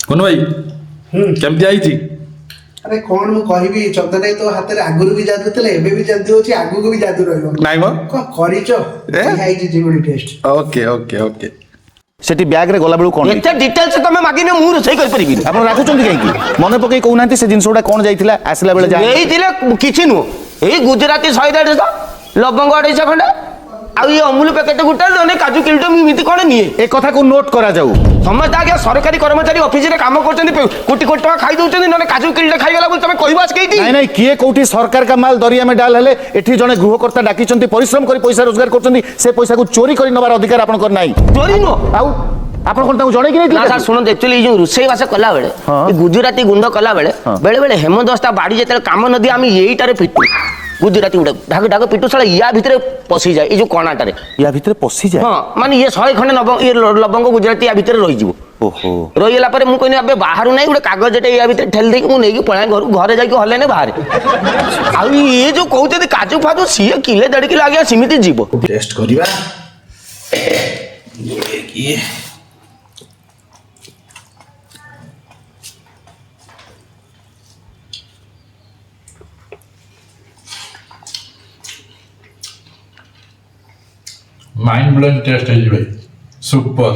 कौन भाई केमती आई अरे कौन मु कहबी चंदन तो हाथ में आगुरी भी जादू थे एबे भी जादू अच्छी आगू को भी जादू रहिबो नाइ म कौन करिचो आईची जीवनी टेस्ट ओके ओके ओके सेठी बैग रे गला बेलू कोन एते डिटेल्स तमे मागिने मु रोसई कर परिबी आपण राखुचंती काई मन पकई कहउनांती से जिंस गुडा कोन जाइथिला आसला बेले जा एई दिले किछि नु एई गुजराती 150 लवंग 250 खंडे आ ये अमूल पैकेट गुटा ने काजू किल्टो मिमिति कोन निए ए कथा को नोट करा जाऊ समझ आगे सरकारी कर्मचारी ऑफिस रे काम करचंदी कोटी कोटी टका खाई दउचंदी नने काजू किल्टो खाइगला बोल तमे कहबा केइती नहीं नहीं किए कोठी सरकार का माल दरिया में डाल हेले एठी जने गृहकर्ता डाकीचंती परिश्रम करी पैसा रोजगार करचंती से पैसा को चोरी करी नबार अधिकार आपन कर नाही चोरी नो आउ आपन कोन ताऊ जणे कि ना नहीं सर सुनो एक्चुअली जो रुसई वास कला बेले हाँ। गुजराती गुंड कला बेले बेले बेले हेमदस्ता बाड़ी जेते काम नदी आमी एईटारे पिटू गुजराती गुंड ढाक ढाक पिटू साला या भितरे पसी जाए ए जो कोणाटारे या भीतर पसी जाए हां माने ये 100 खंडे लवंग गुजराती या भितरे रहि जिवो ओहो रहिला परे मु कहनी अबे बाहर नहीं गोटे कागज टे या भितर ठेल देकी मु नेकी पळा घर घरे जाके हलेने बाहर आ ये जो कहते काजू फाजू सी किले 1.5 किलो आगे सीमित जीवो टेस्ट करिबा ये माइंड ब्लोइंग टेस्ट है जी भाई सुपर